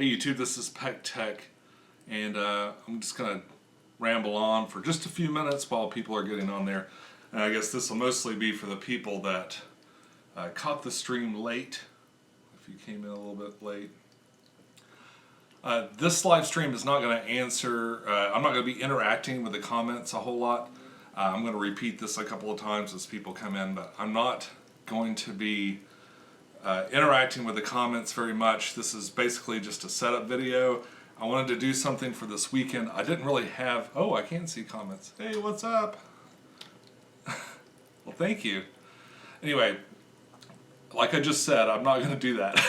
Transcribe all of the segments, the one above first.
Hey YouTube, this is pecktec, and I'm just going to ramble on for just a few minutes while people are getting on there. And I guess this will mostly be for the people that caught the stream late, if you came in a little bit late. This live stream is not going to answer, I'm not going to be interacting with the comments a whole lot. I'm going to repeat this a couple of times as people come in, but I'm not going to be interacting with the comments very much. This is basically just a setup video. I wanted to do something for this weekend. I didn't really have, oh, I can see comments. Hey, what's up? Well, thank you. Anyway, like I just said, I'm not going to do that.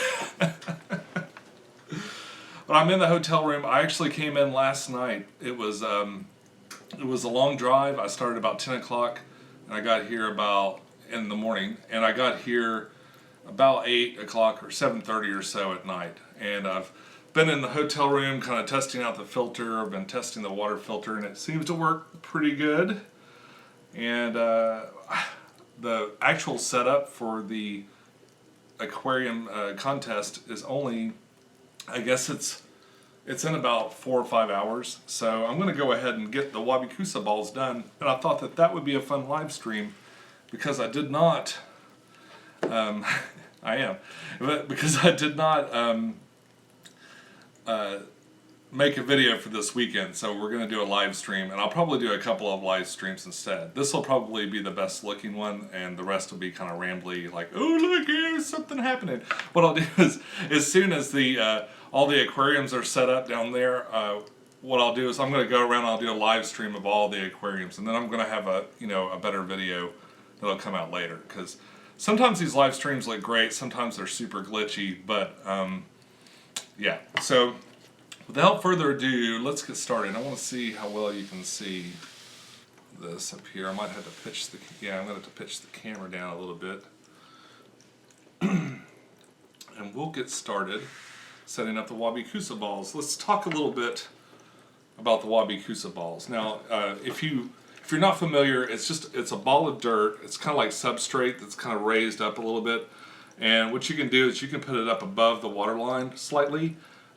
But I'm in the hotel room. I actually came in last night. It was a long drive. I started about 10 o'clock and I got here about in the morning, and I got here about 8 o'clock or 7:30 or so at night. And I've been in the hotel room kind of testing out the filter. I've been testing the water filter and it seems to work pretty good. And the actual setup for the aquarium contest is only, I guess it's in about 4 or 5 hours. So I'm going to go ahead and get the Wabi-Kusa balls done. And I thought that that would be a fun live stream because I did not because I did not make a video for this weekend, so we're going to do a live stream, and I'll probably do a couple of live streams instead. This will probably be the best looking one, and the rest will be kind of rambly, like, oh look, here's something happening. What I'll do is, as soon as the all the aquariums are set up down there, what I'll do is I'm going to go around and I'll do a live stream of all the aquariums, and then I'm going to have a better video that'll come out later, because sometimes these live streams look great, sometimes they're super glitchy, but yeah. So without further ado, let's get started. I want to see how well you can see this up here. I might have to pitch the, I'm going to have to pitch the camera down a little bit. And we'll get started setting up the Wabi-Kusa balls. Let's talk a little bit about the Wabi-Kusa balls. Now, if you're not familiar, it's a ball of dirt. It's kind of like substrate that's kind of raised up a little bit. And what you can do is you can put it up above the water line slightly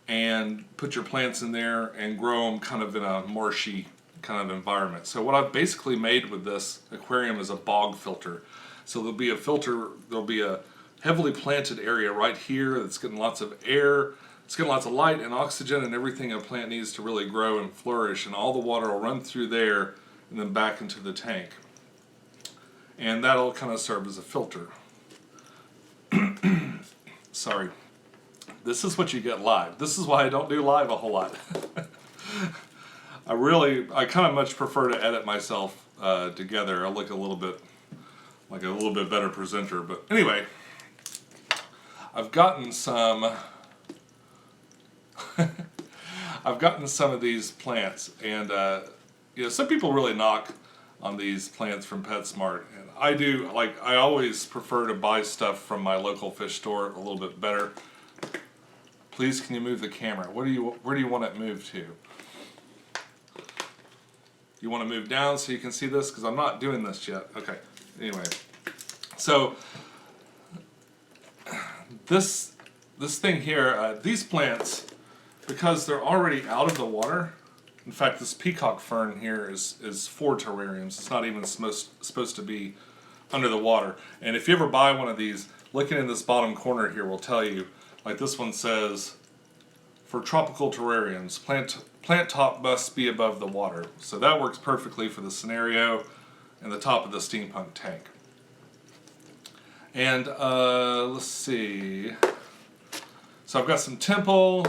and put your plants in there and grow them kind of in a marshy kind of environment. So what I've basically made with this aquarium is a bog filter. So there'll be a filter, there'll be a heavily planted area right here that's getting lots of air, it's getting lots of light and oxygen and everything a plant needs to really grow and flourish, and all the water will run through there and then back into the tank. And that'll kind of serve as a filter. Sorry. This is what you get live. This is why I don't do live a whole lot. I kind of much prefer to edit myself together. I look a little bit like a little bit better presenter. But anyway, I've gotten some I've gotten some of these plants, and some people really knock on these plants from PetSmart, and I do. Like, I always prefer to buy stuff from my local fish store a little bit better. Please, can you move the camera? Where do you want it moved to? You want to move down so you can see this? Because I'm not doing this yet. Okay. Anyway, so this thing here, these plants, because they're already out of the water. In fact, this peacock fern here is for terrariums. It's not even supposed to be under the water. And if you ever buy one of these, looking in this bottom corner here will tell you, like this one says, for tropical terrariums, plant top must be above the water. So that works perfectly for the scenario and the top of the steampunk tank. And let's see. So I've got some temple,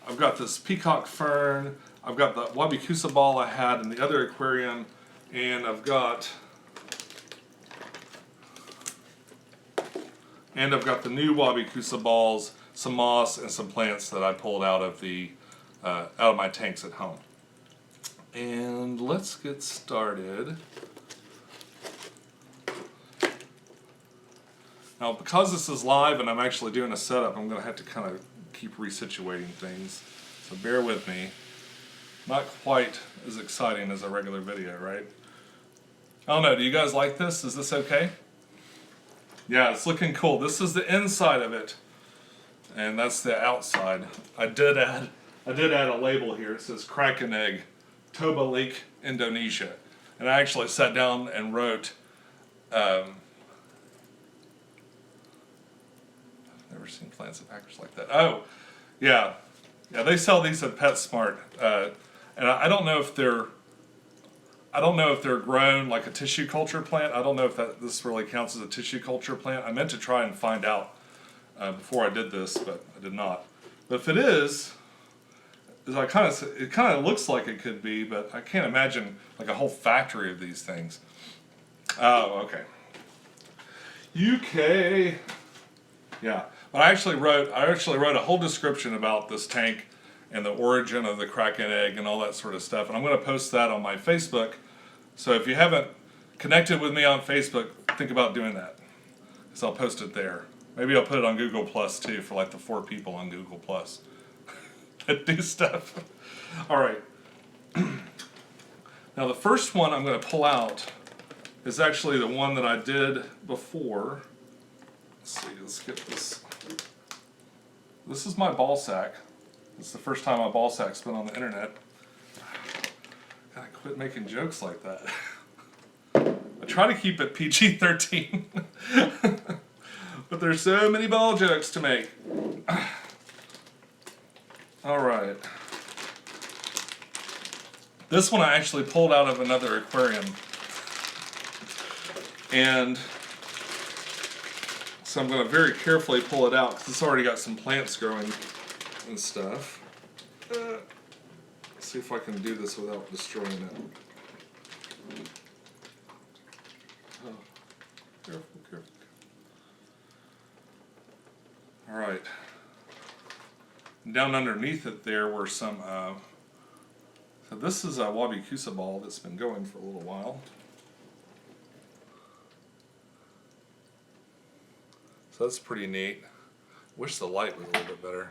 I've got this peacock fern, I've got the Wabi-Kusa ball I had in the other aquarium, and I've got the new Wabi-Kusa balls, some moss, and some plants that I pulled out of my tanks at home. And let's get started. Now, because this is live and I'm actually doing a setup, I'm going to have to kind of keep resituating things. So bear with me. Not quite as exciting as a regular video, right? I don't know, do you guys like this? Is this okay? Yeah, it's looking cool. This is the inside of it. and that's the outside. I did add a label here. It says Kraken Egg, Toba Lake, Indonesia. And I actually sat down and wrote, I've never seen plants and packers like that. Oh, yeah. Yeah, they sell these at PetSmart. And I don't know if they're grown like a tissue culture plant. I don't know if this really counts as a tissue culture plant. I meant to try and find out before I did this, but I did not. But if it is, it kind of looks like it could be, but I can't imagine like a whole factory of these things. Oh, okay. UK. Yeah, but I actually wrote a whole description about this tank and the origin of the Kraken egg and all that sort of stuff, and I'm going to post that on my Facebook. So if you haven't connected with me on Facebook, think about doing that, because I'll post it there. Maybe I'll put it on Google Plus too, for like the 4 people on Google Plus that do stuff. All right. Now the first one I'm going to pull out is actually the one that I did before. Let's see, let's get this. This is my ball sack. This is the first time my ball sack's been on the internet. Gotta quit making jokes like that. I try to keep it PG-13. But there's so many ball jokes to make. Alright. This one I actually pulled out of another aquarium. And so I'm going to very carefully pull it out because it's already got some plants growing and stuff. Let's see if I can do this without destroying it. Oh, careful, careful. Alright. Down underneath it there were some, so this is a Wabi-Kusa ball that's been going for a little while. So that's pretty neat. Wish the light was a little bit better.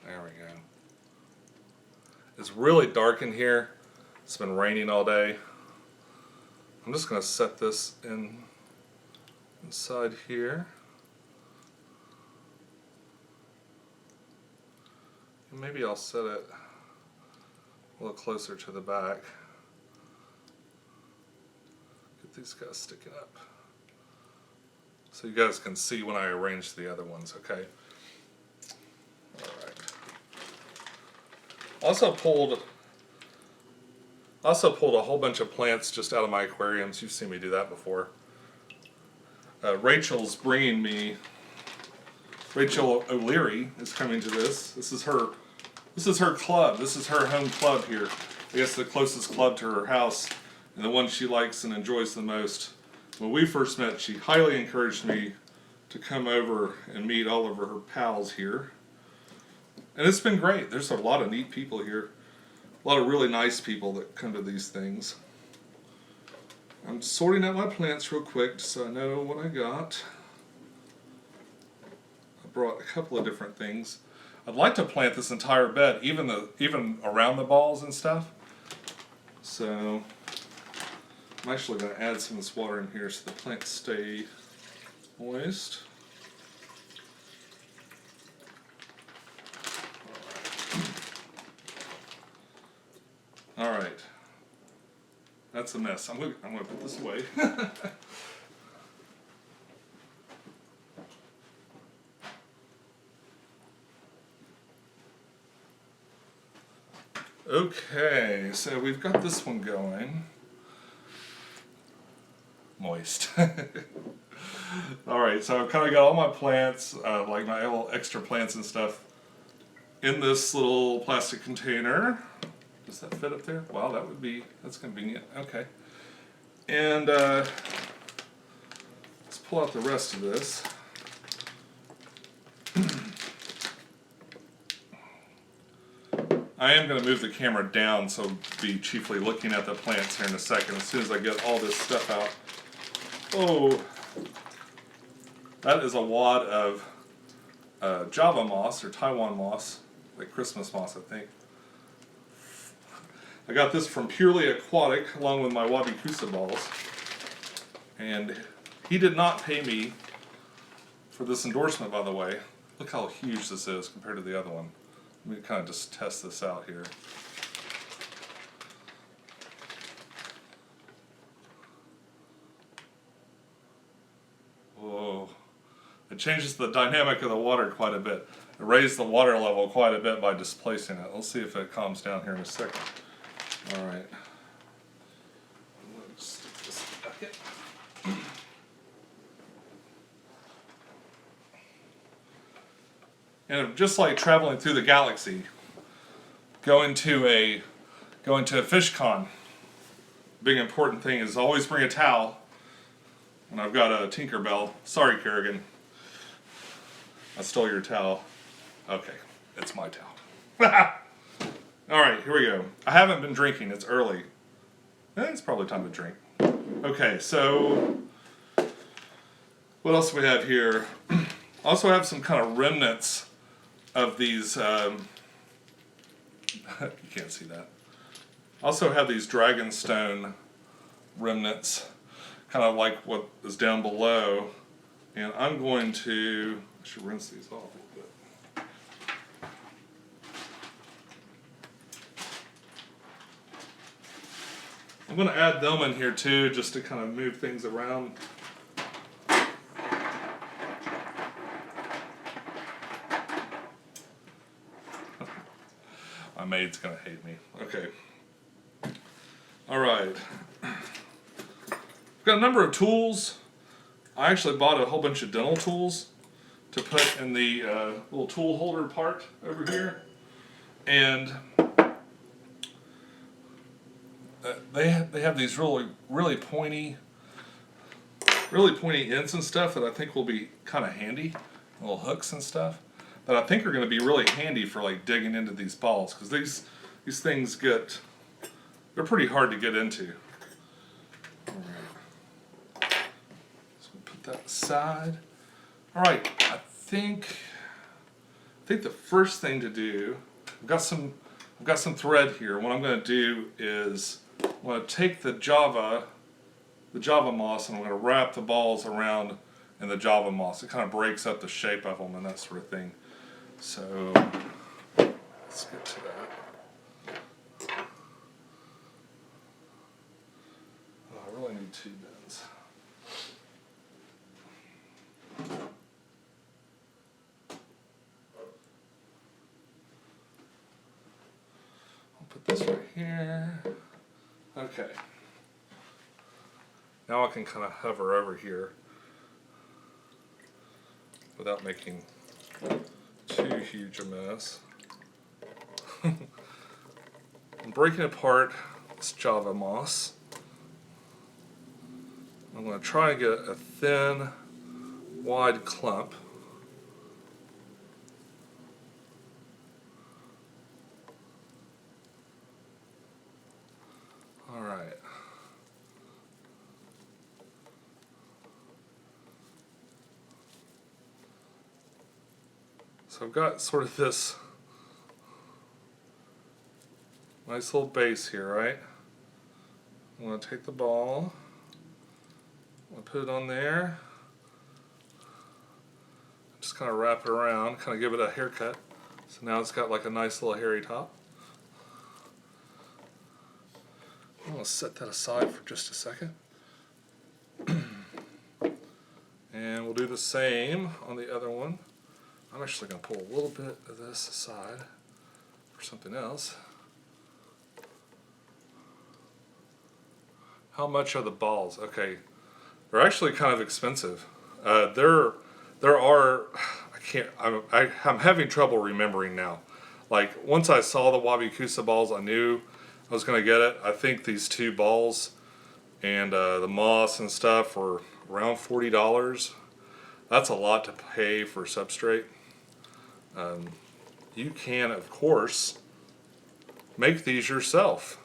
There we go. It's really dark in here. It's been raining all day. I'm just going to set this inside here. And maybe I'll set it a little closer to the back. Get these guys sticking up, so you guys can see when I arrange the other ones, okay? Alright. Also pulled a whole bunch of plants just out of my aquariums. You've seen me do that before. Rachel's bringing me, Rachel O'Leary is coming to this. This is her club. This is her home club here. I guess the closest club to her house and the one she likes and enjoys the most. When we first met, she highly encouraged me to come over and meet all of her pals here. And it's been great. There's a lot of neat people here. A lot of really nice people that come to these things. I'm sorting out my plants real quick so I know what I got. I brought a couple of different things. I'd like to plant this entire bed, even around the balls and stuff. So I'm actually going to add some of this water in here so the plants stay moist. All right. That's a mess. I'm going to put this away. Okay, so we've got this one going. Moist. Alright, so I've kind of got all my plants, like my little extra plants and stuff, in this little plastic container. Does that fit up there? Wow, that's convenient. Okay. And let's pull out the rest of this. I am going to move the camera down, so I'll be chiefly looking at the plants here in a second as soon as I get all this stuff out. Oh, that is a wad of Java moss, or Taiwan moss, like Christmas moss, I think. I got this from Purely Aquatic, along with my Wabi-Kusa balls. And he did not pay me for this endorsement, by the way. Look how huge this is compared to the other one. Let me kind of just test this out here. Whoa. It changes the dynamic of the water quite a bit. It raised the water level quite a bit by displacing it. Let's see if it calms down here in a second. Alright. Let's stick this in the bucket. And just like traveling through the galaxy, going to a fish con, big important thing is always bring a towel. And I've got a Tinkerbell. Sorry, Kerrigan. I stole your towel. Okay, it's my towel. Alright, here we go. I haven't been drinking, it's early. It's probably time to drink. Okay, so what else do we have here? I also have some kind of remnants of these, you can't see that. I also have these dragonstone remnants, kind of like what is down below. And I'm going to, I should rinse these off a little bit. I'm going to add them in here too, just to kind of move things around. My maid's going to hate me. Okay. Alright. I've got a number of tools. I actually bought a whole bunch of dental tools to put in the little tool holder part over here. And they have these really pointy ends and stuff that I think will be kind of handy. Little hooks and stuff that I think are going to be really handy for like digging into these balls, because these things they're pretty hard to get into. Alright. So we put that aside. Alright, I think the first thing to do, I've got some thread here. What I'm going to do is I'm going to take the Java moss, and I'm going to wrap the balls around in the Java moss. It kind of breaks up the shape of them and that sort of thing. So let's get to that. Oh, I really need 2 bins. I'll put this right here. Okay. Now I can kind of hover over here without making too huge a mess. I'm breaking apart this Java moss. I'm going to try and get a thin, wide clump. Alright. So I've got sort of this nice little base here, right? I'm going to take the ball, I'm going to put it on there, just kind of wrap it around, kind of give it a haircut. So now it's got like a nice little hairy top. I'm going to set that aside for just a second. And we'll do the same on the other one. I'm actually going to pull a little bit of this aside for something else. How much are the balls? Okay, they're actually kind of expensive. There are, I'm having trouble remembering now. Like, once I saw the Wabi-Kusa balls, I knew I was going to get it. I think these 2 balls and the moss and stuff were around $40. That's a lot to pay for substrate. You can, of course, make these yourself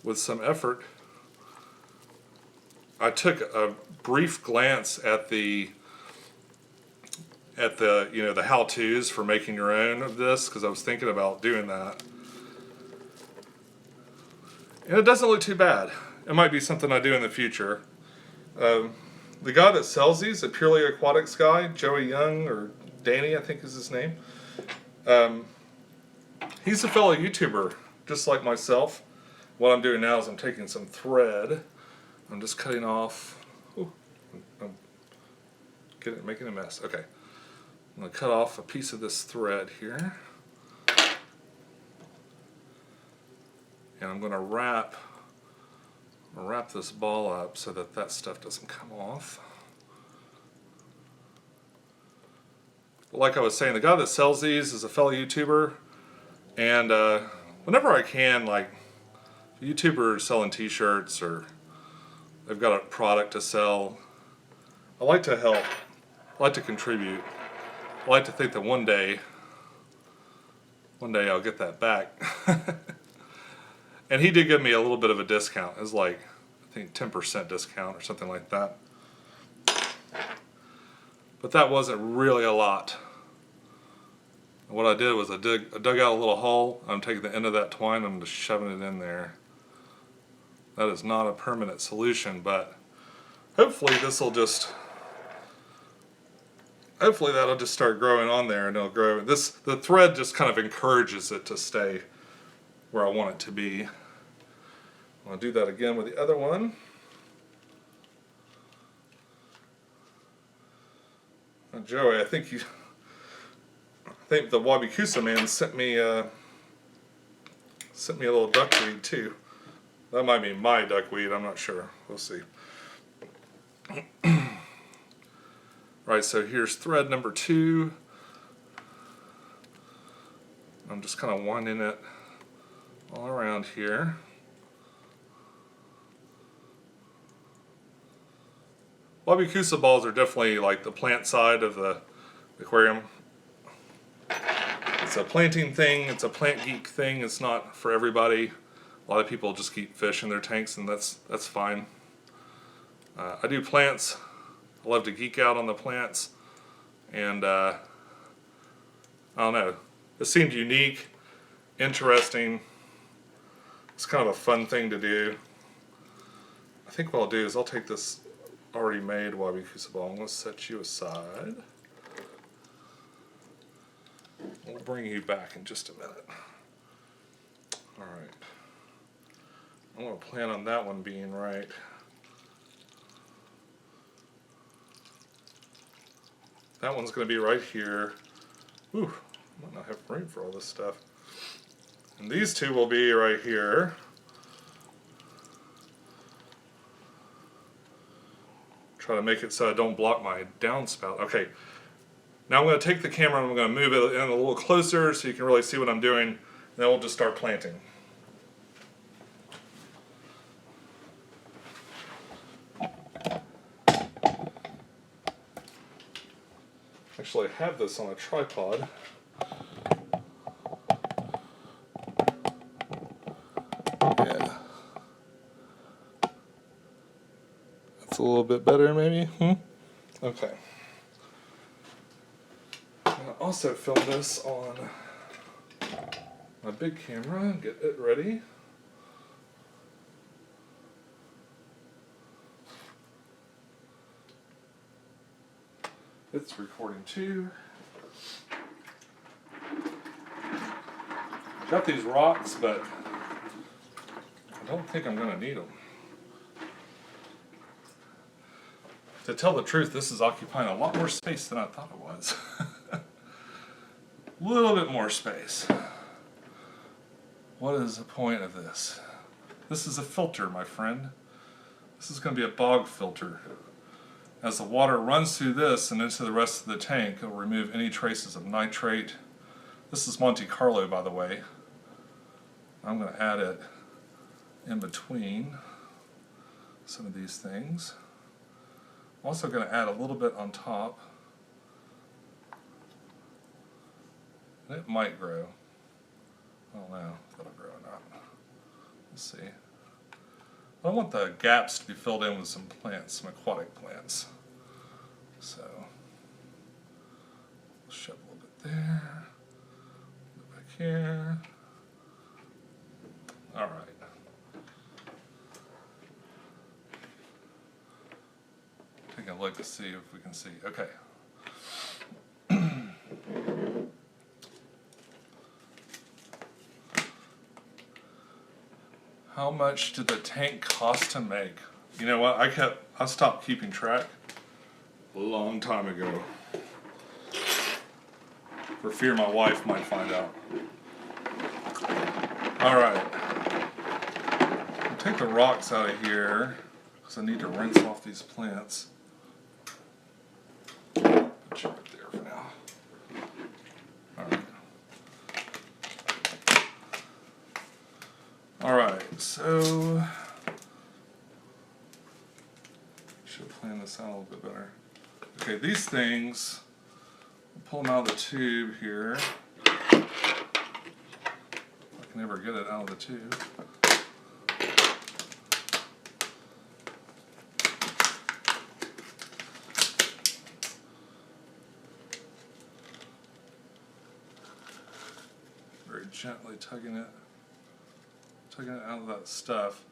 with some effort. I took a brief glance at the the how-tos for making your own of this, because I was thinking about doing that. And it doesn't look too bad. It might be something I do in the future. The guy that sells these, a Purely Aquatics guy, Joey Young or Danny, I think is his name. He's a fellow YouTuber, just like myself. What I'm doing now is I'm taking some thread. I'm just cutting off. Ooh, I'm making a mess. Okay. I'm going to cut off a piece of this thread here. And I'm going to wrap this ball up so that that stuff doesn't come off. But like I was saying, the guy that sells these is a fellow YouTuber. And whenever I can, like, YouTubers selling t-shirts or they've got a product to sell, I like to help. I like to contribute. I like to think that one day I'll get that back. And he did give me a little bit of a discount. It was like, I think 10% discount or something like that. But that wasn't really a lot. What I did was I dug out a little hole. I'm taking the end of that twine and I'm just shoving it in there. That is not a permanent solution, but hopefully hopefully that'll just start growing on there and it'll grow. The thread just kind of encourages it to stay where I want it to be. I'll do that again with the other one. Now, Joey, I think the Wabi-Kusa man sent me a little duckweed too. That might be my duckweed, I'm not sure. We'll see. Right, so here's thread number 2. I'm just kind of winding it all around here. Wabi-Kusa balls are definitely like the plant side of the aquarium. It's a planting thing, it's a plant geek thing, it's not for everybody. A lot of people just keep fish in their tanks and that's fine. I do plants. I love to geek out on the plants. And I don't know, it seemed unique, interesting. It's kind of a fun thing to do. I think what I'll do is I'll take this already made Wabi-Kusa ball. I'm going to set you aside. We'll bring you back in just a minute. Alright. I'm going to plan on that one being right. That one's going to be right here. Ooh, I might not have room for all this stuff. And these two will be right here. Try to make it so I don't block my downspout. Okay, now I'm going to take the camera and I'm going to move it in a little closer so you can really see what I'm doing. And then we'll just start planting. Actually, I have this on a tripod. Yeah. That's a little bit better, maybe? Okay. I'm going to also film this on my big camera and get it ready. It's recording too. Got these rocks, but I don't think I'm going to need them. To tell the truth, this is occupying a lot more space than I thought it was. A little bit more space. What is the point of this? This is a filter, my friend. This is going to be a bog filter. As the water runs through this and into the rest of the tank, it will remove any traces of nitrate. This is Monte Carlo, by the way. I'm going to add it in between some of these things. I'm also going to add a little bit on top. And it might grow. I don't know if it'll grow or not. Let's see. I want the gaps to be filled in with some plants, some aquatic plants. So, we'll shove a little bit there, a little bit back here. Alright. Take a look to see if we can see. Okay. How much did the tank cost to make? You know what? I stopped keeping track a long time ago, for fear my wife might find out. All right. I'll take the rocks out of here because I need to rinse off these plants. Put you right there for now. All right. All right. So should plan this out a little bit better. Okay, these things, I'll pull them out of the tube here. If I can ever get it out of the tube. Very gently tugging it out of that stuff.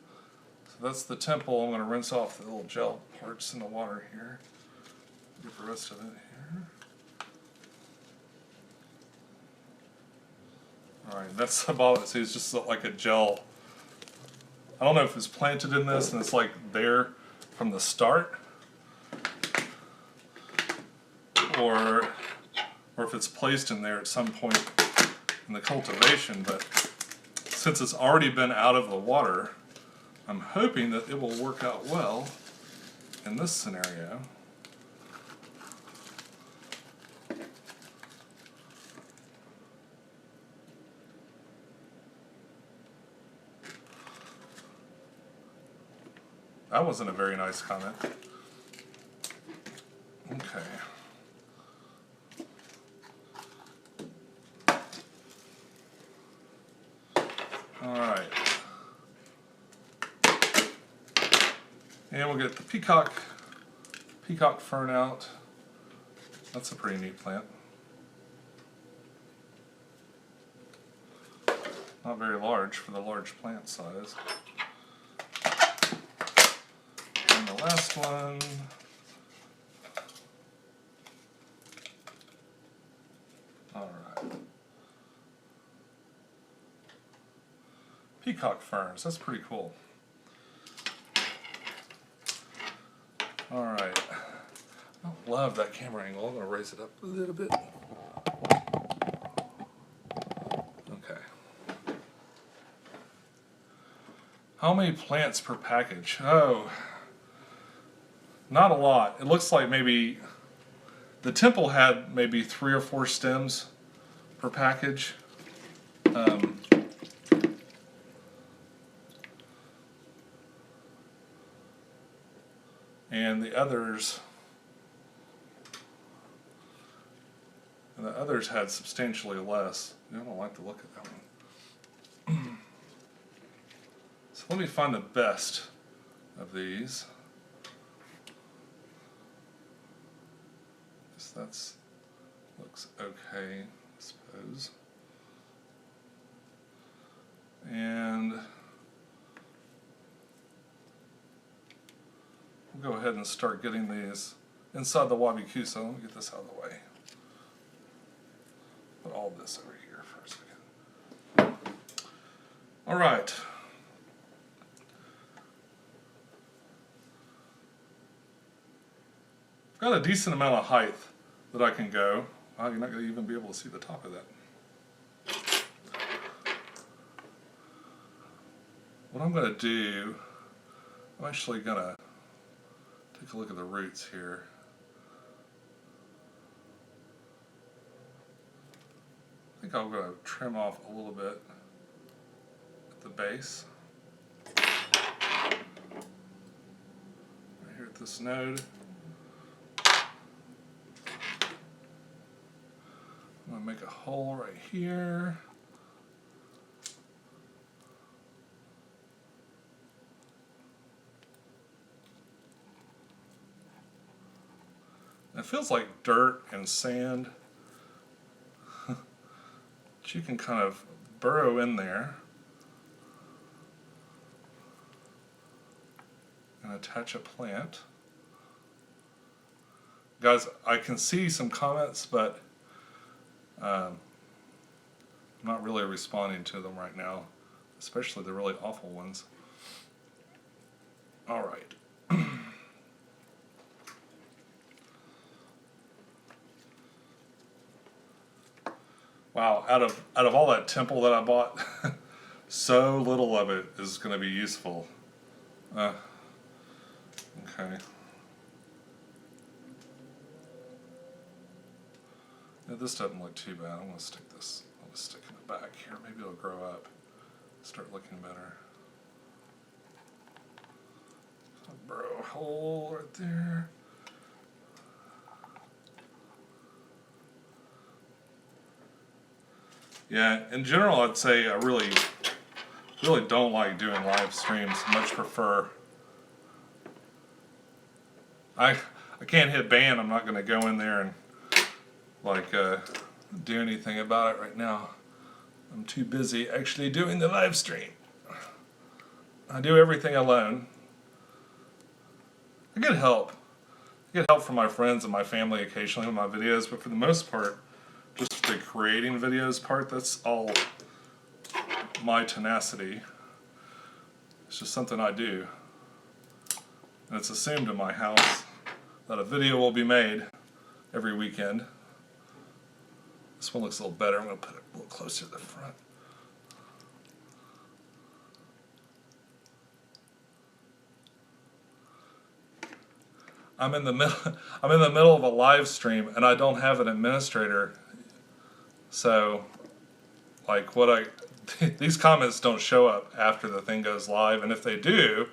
So that's the temple. I'm going to rinse off the little gel parts in the water here. Get the rest of it here. Alright, that's the ball that sees just like a gel. I don't know if it's planted in this and it's like there from the start, or if it's placed in there at some point in the cultivation, but since it's already been out of the water, I'm hoping that it will work out well in this scenario. That wasn't a very nice comment. Okay. All right. And we'll get the peacock fern out. That's a pretty neat plant. Not very large for the large plant size. And the last one. All right. Peacock ferns, that's pretty cool. All right. I love that camera angle. I'm going to raise it up a little bit. Okay. How many plants per package? Oh, not a lot. It looks like maybe the temple had maybe 3 or 4 stems per package. And the others had substantially less. I don't like the look of that one. So let me find the best of these. That's looks okay, I suppose. And we'll go ahead and start getting these inside the Wabi-Kusa. Let me get this out of the way. Put all this over here for a second. All right. I've got a decent amount of height that I can go. Wow, you're not going to even be able to see the top of that. What I'm going to do, I'm actually going to take a look at the roots here. I think I'll go trim off a little bit at the base. Right here at this node. I'm going to make a hole right here. It feels like dirt and sand. But you can kind of burrow in there and attach a plant. Guys, I can see some comments, but I'm not really responding to them right now, especially the really awful ones. All right. Wow, out of all that temple that I bought, so little of it is going to be useful. Okay. Yeah, this doesn't look too bad. I'm going to stick this. I'll just stick in the back here. Maybe it'll grow up. Start looking better. Burrow a hole right there. Yeah, in general, I'd say I really don't like doing live streams. Much prefer. I can't hit ban. I'm not going to go in there and like do anything about it right now. I'm too busy actually doing the live stream. I do everything alone. I get help. I get help from my friends and my family occasionally with my videos, but for the most part, just the creating videos part, that's all my tenacity. It's just something I do. And it's assumed in my house that a video will be made every weekend. This one looks a little better. I'm going to put it a little closer to the front. I'm in the middle of a live stream and I don't have an administrator. So like these comments don't show up after the thing goes live, and if they do,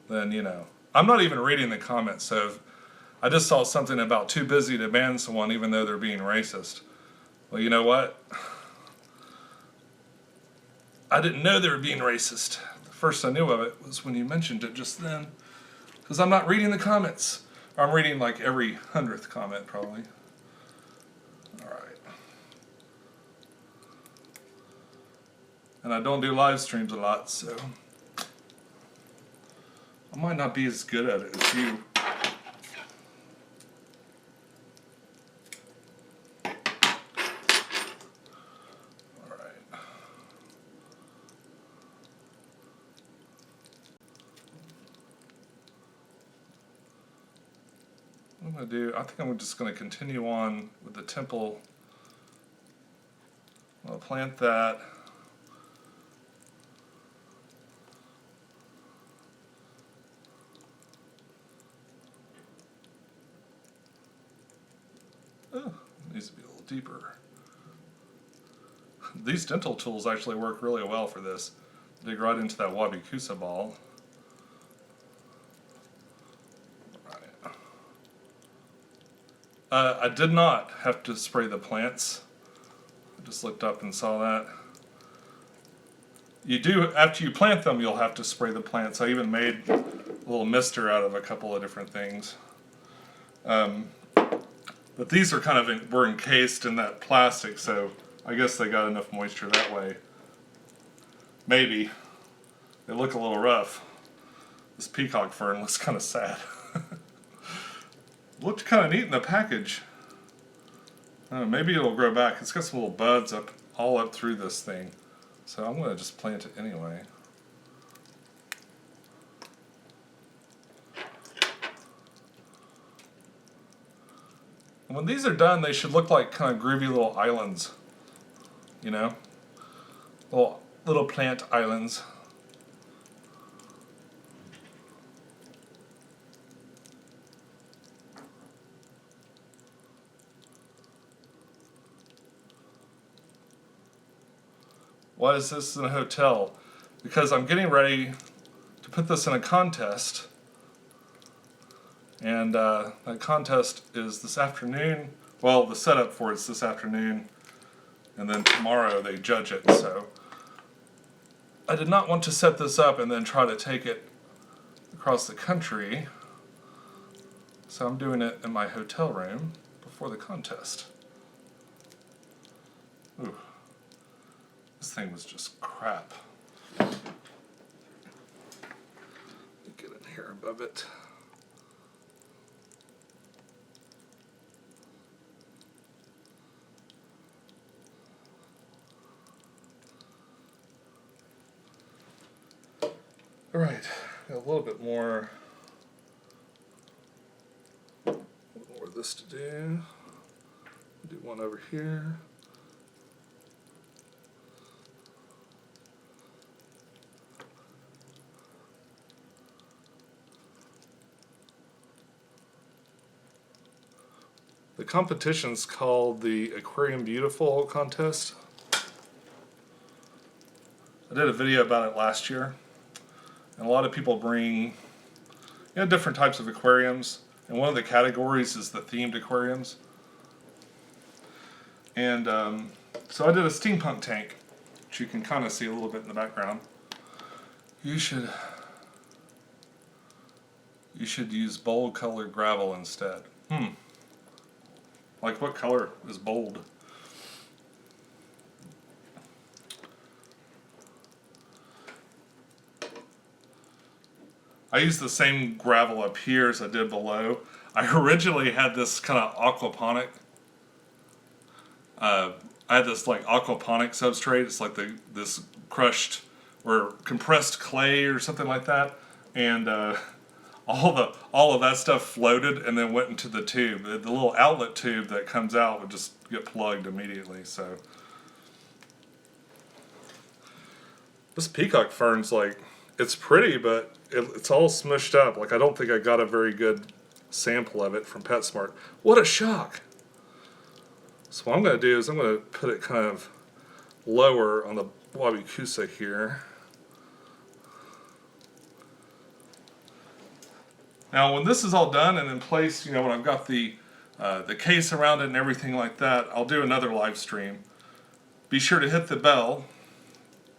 then you know, I'm not even reading the comments. So if I just saw something about too busy to ban someone even though they're being racist. Well, you know what? I didn't know they were being racist. The first I knew of it was when you mentioned it just then. Because I'm not reading the comments. Or I'm reading like every 100th comment probably. Alright. And I don't do live streams a lot, so I might not be as good at it as you. I think I'm just going to continue on with the temple. I'll plant that. Oh, it needs to be a little deeper. These dental tools actually work really well for this. Dig right into that Wabi-Kusa ball. I did not have to spray the plants. I just looked up and saw that. You do, after you plant them, you'll have to spray the plants. I even made a little mister out of a couple of different things. But these are kind of were encased in that plastic, so I guess they got enough moisture that way. Maybe. They look a little rough. This peacock fern looks kind of sad. Looked kind of neat in the package. Maybe it'll grow back. It's got some little buds all up through this thing. So I'm going to just plant it anyway. And when these are done, they should look like kind of groovy little islands. You know? Little plant islands. Why is this in a hotel? Because I'm getting ready to put this in a contest. And that contest is this afternoon. Well, the setup for it's this afternoon. And then tomorrow they judge it. So I did not want to set this up and then try to take it across the country. So I'm doing it in my hotel room before the contest. Ooh. This thing was just crap. Get in here above it. All right. got a little bit more of this to do. Do one over here. The competition's called the Aquarium Beautiful contest. I did a video about it last year, and a lot of people bring different types of aquariums, and one of the categories is the themed aquariums. And so I did a steampunk tank, which you can kind of see a little bit in the background. You should use bold colored gravel instead. Like, what color is bold? I used the same gravel up here as I did below. I originally had this kind of aquaponic. I had this like aquaponic substrate. It's like this crushed or compressed clay or something like that, and all of that stuff floated and then went into the tube. The little outlet tube that comes out would just get plugged immediately. So this peacock fern's like, it's pretty, but it's all smushed up. Like, I don't think I got a very good sample of it from PetSmart. What a shock! So what I'm going to do is I'm going to put it kind of lower on the Wabi-Kusa here. Now, when this is all done and in place, when I've got the case around it and everything like that, I'll do another live stream. Be sure to hit the bell.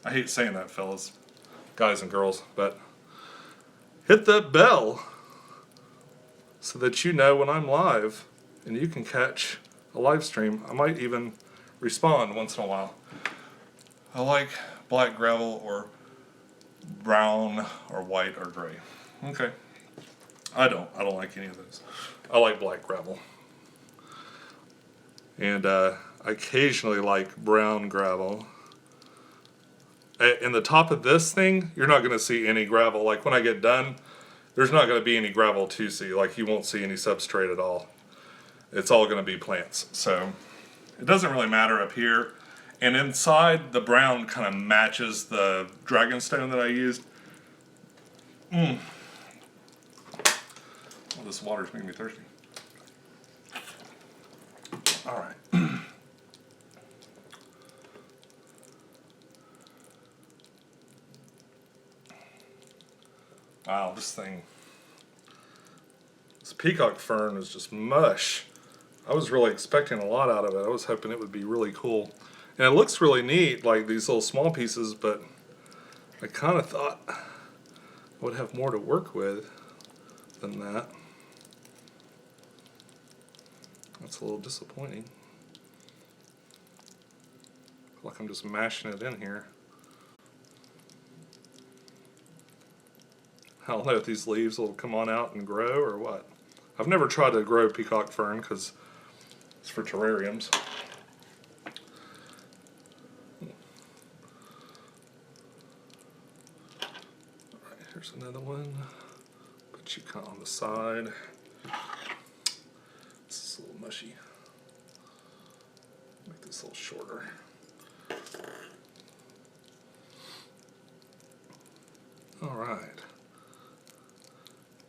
I hate saying that, fellas, guys and girls, but hit that bell so that you know when I'm live and you can catch a live stream. I might even respond once in a while. I like black gravel or brown or white or gray. Okay. I don't like any of those. I like black gravel. And I occasionally like brown gravel. In the top of this thing, you're not going to see any gravel. Like, when I get done, there's not going to be any gravel to see. Like, you won't see any substrate at all. It's all going to be plants. So it doesn't really matter up here. And inside, the brown kind of matches the dragonstone that I used. Oh, this water's making me thirsty. All right. Wow, this peacock fern is just mush. I was really expecting a lot out of it. I was hoping it would be really cool. And it looks really neat, like these little small pieces, but I kind of thought I would have more to work with than that. That's a little disappointing. I feel like I'm just mashing it in here. I don't know if these leaves will come on out and grow or what. I've never tried to grow peacock fern because it's for terrariums. Alright, here's another one. Put you kind of on the side. This is a little mushy. Make this a little shorter. Alright.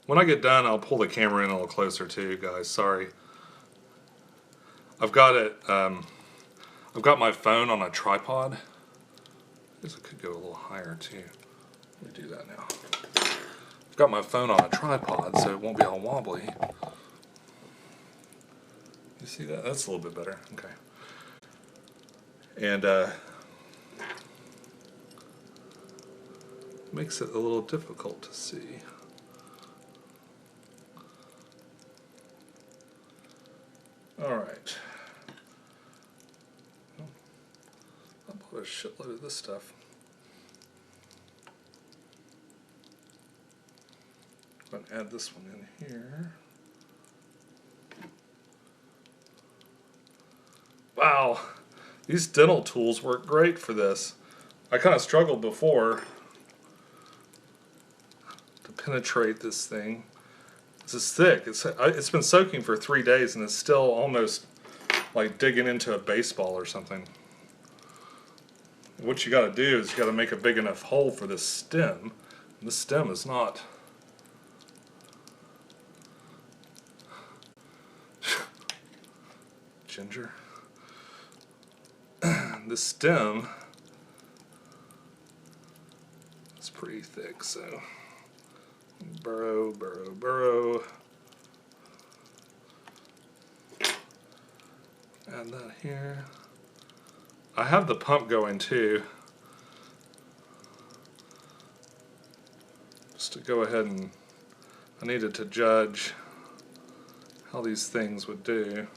When I get done, I'll pull the camera in a little closer too, guys. Sorry. I've got it. I've got my phone on a tripod. I guess it could go a little higher too. Let me do that now. I've got my phone on a tripod, so it won't be all wobbly. You see that? That's a little bit better. Okay. And makes it a little difficult to see. Alright. I bought a shitload of this stuff. I'm going to add this one in here. Wow, these dental tools work great for this. I kind of struggled before to penetrate this thing. This is thick. It's been soaking for 3 days and it's still almost like digging into a baseball or something. What you got to do is you got to make a big enough hole for this stem. And this stem is not. Ginger. This stem is pretty thick, so burrow, burrow, burrow. Add that here. I have the pump going too, just to go ahead and I needed to judge how these things would do,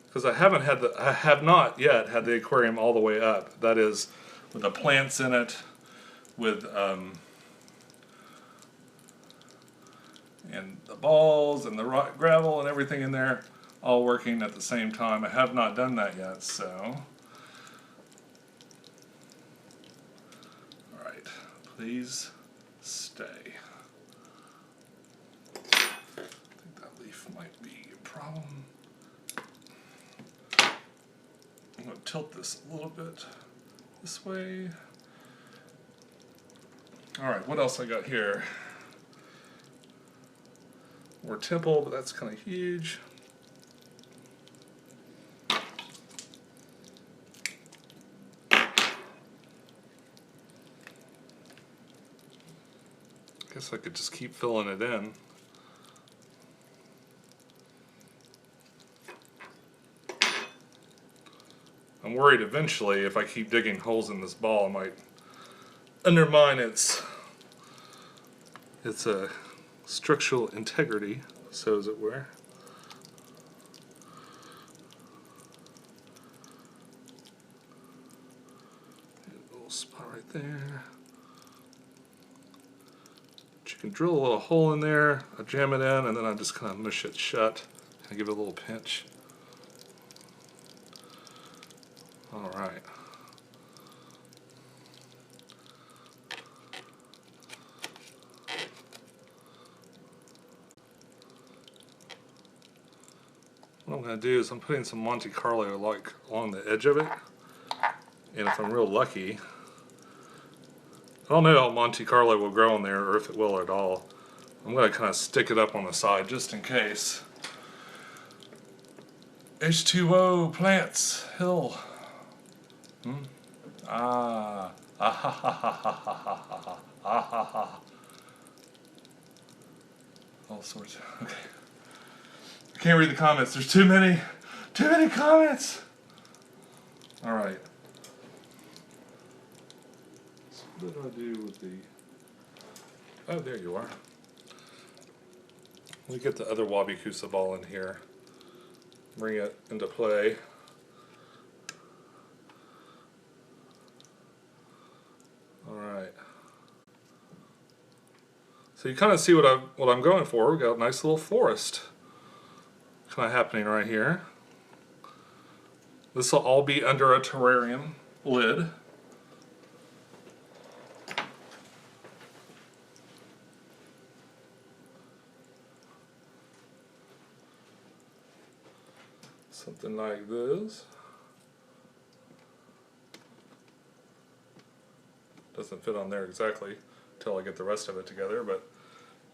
because I have not yet had the aquarium all the way up. That is, with the plants in it, with and the balls and the rock gravel and everything in there, all working at the same time. I have not done that yet, so. Alright, please stay. I think that leaf might be a problem. I'm going to tilt this a little bit this way. Alright, what else I got here? More temple, but that's kind of huge. Guess I could just keep filling it in. I'm worried eventually if I keep digging holes in this ball, I might undermine its structural integrity, so as it were. A little spot right there. You can drill a little hole in there, I jam it in, and then I just kind of mush it shut and give it a little pinch. Alright. What I'm going to do is I'm putting some Monte Carlo like along the edge of it, and if I'm real lucky, I don't know how Monte Carlo will grow in there or if it will at all. I'm going to kind of stick it up on the side just in case. H2O plants hill. Ah ha ha ha ha ha ha ha ha ha. All sorts. Okay. I can't read the comments. There's too many comments. All right. So what did I do with the? Oh, there you are. We get the other Wabi-Kusa ball in here. Bring it into play. Alright. So you kind of see what I'm going for. We've got a nice little forest kind of happening right here. This will all be under a terrarium lid. Something like this. Doesn't fit on there exactly until I get the rest of it together, but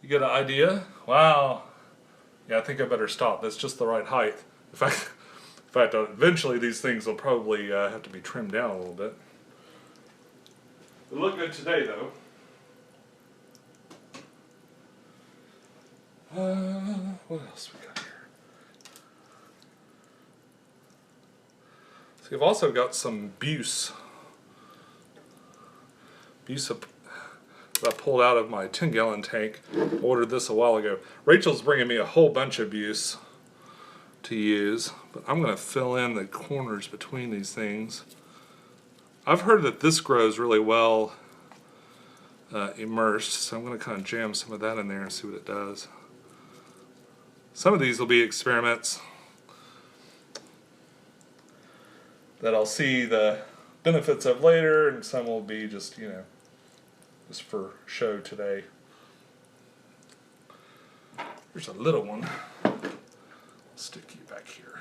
you get an idea. Wow. Yeah, I think I better stop. That's just the right height. In fact, eventually these things will probably have to be trimmed down a little bit. They look good today, though. What else we got here? So you've also got some Buse. Buse that I pulled out of my 10-gallon tank. Ordered this a while ago. Rachel's bringing me a whole bunch of Buse to use, but I'm going to fill in the corners between these things. I've heard that this grows really well immersed, so I'm going to kind of jam some of that in there and see what it does. Some of these will be experiments that I'll see the benefits of later, and some will be just, you know, just for show today. Here's a little one. I'll stick you back here.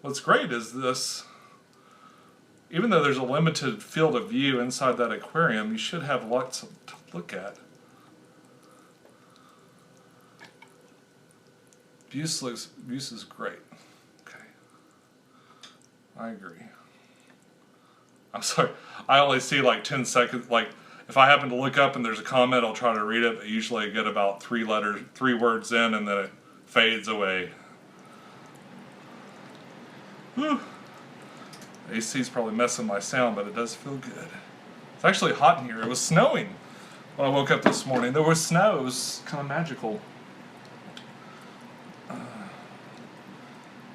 What's great is this, even though there's a limited field of view inside that aquarium, you should have lots to look at. Buse is great. Okay. I agree. I'm sorry, I only see like 10 seconds, like if I happen to look up and there's a comment, I'll try to read it, but usually I get about 3 words in and then it fades away. Whew. AC's probably messing my sound, but it does feel good. It's actually hot in here. It was snowing when I woke up this morning. There was snow. It was kind of magical.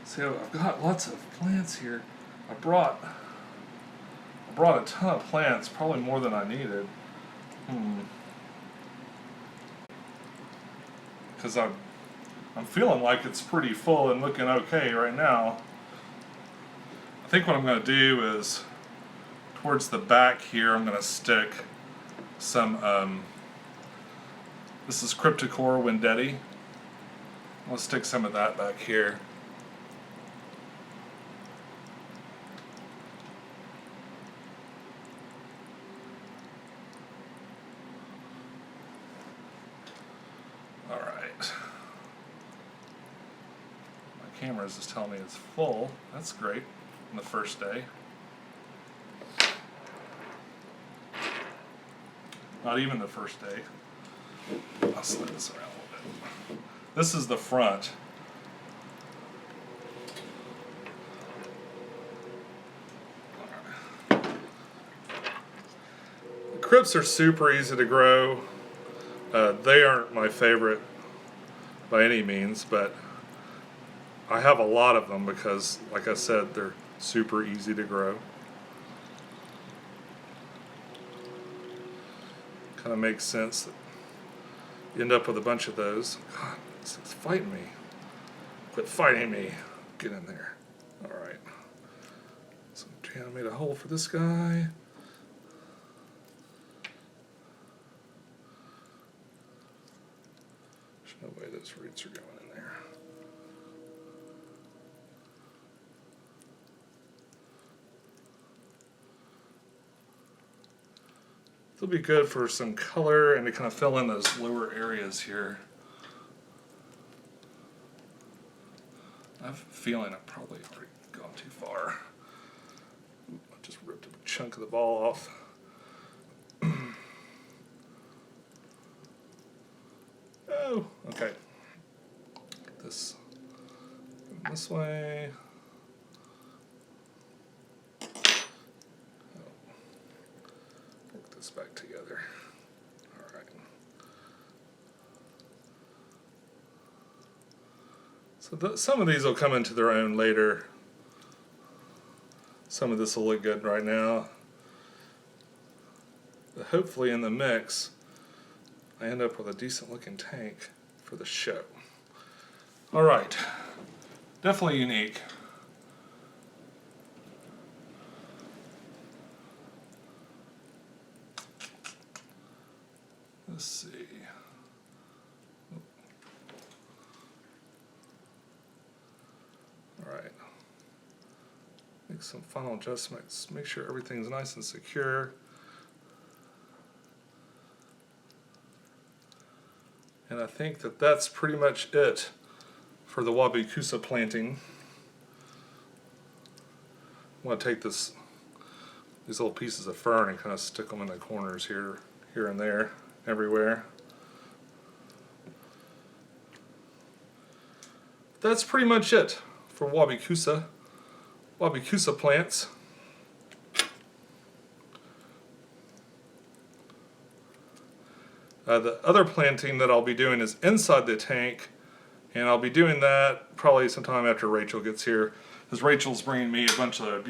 See, I've got lots of plants here. I brought a ton of plants, probably more than I needed. Because I'm feeling like it's pretty full and looking okay right now. I think what I'm going to do is, towards the back here, I'm going to stick some, this is Cryptocore Wendetti. I'll stick some of that back here. Cameras is telling me it's full. That's great on the first day. Not even the first day. I'll slide this around a little bit. This is the front. The crypts are super easy to grow. They aren't my favorite by any means, but I have a lot of them because, like I said, they're super easy to grow. Kind of makes sense that you end up with a bunch of those. God, this thing's fighting me. Quit fighting me. Get in there. Alright. So I made a hole for this guy. There's no way those roots are going in there. It'll be good for some color and to kind of fill in those lower areas here. I have a feeling I've probably already gone too far. I just ripped a chunk of the ball off. Oh, okay. Get this this way. Back together. Alright. So some of these will come into their own later. Some of this will look good right now. But hopefully in the mix, I end up with a decent looking tank for the show. Alright. Definitely unique. Let's see. All right. Make some final adjustments. Make sure everything's nice and secure. And I think that that's pretty much it for the Wabi-Kusa planting. I'm going to take these little pieces of fern and kind of stick them in the corners here and there. Everywhere. That's pretty much it for Wabi-Kusa plants. The other planting that I'll be doing is inside the tank, and I'll be doing that probably sometime after Rachel gets here, because Rachel's bringing me a bunch of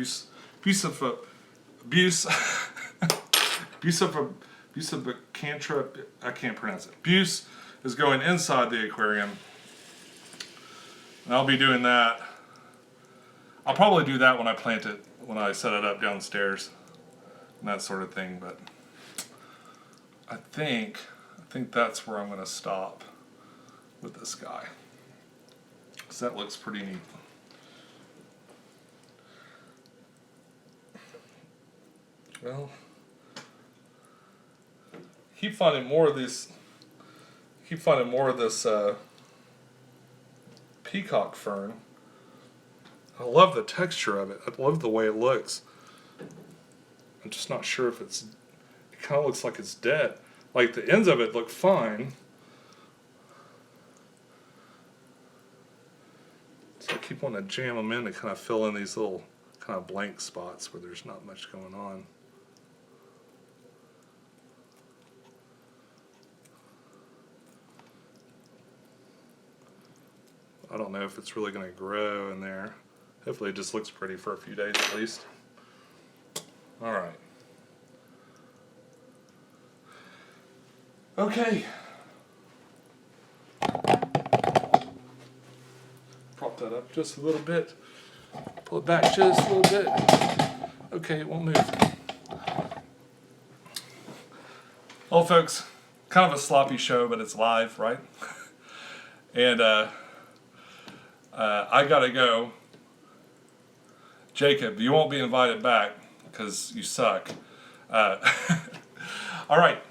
Busacantrip, I can't pronounce it. Buse is going inside the aquarium, and I'll be doing that. I'll probably do that when I plant it, when I set it up downstairs and that sort of thing. But I think that's where I'm going to stop with this guy. So that looks pretty neat. Well, keep finding more of these. Keep finding more of this peacock fern. I love the texture of it. I love the way it looks. I'm just not sure if it's. It kind of looks like it's dead. Like the ends of it look fine. So I keep wanting to jam them in to kind of fill in these little kind of blank spots where there's not much going on. I don't know if it's really going to grow in there. Hopefully it just looks pretty for a few days at least. Alright. Okay. Prop that up just a little bit. Pull it back just a little bit. Okay, it won't move. Well, folks, kind of a sloppy show, but it's live, right? And I gotta go. Jacob, you won't be invited back because you suck. All right.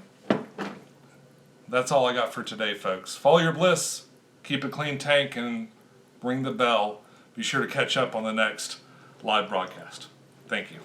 That's all I got for today, folks. Follow your bliss, keep a clean tank, and ring the bell. Be sure to catch up on the next live broadcast. Thank you.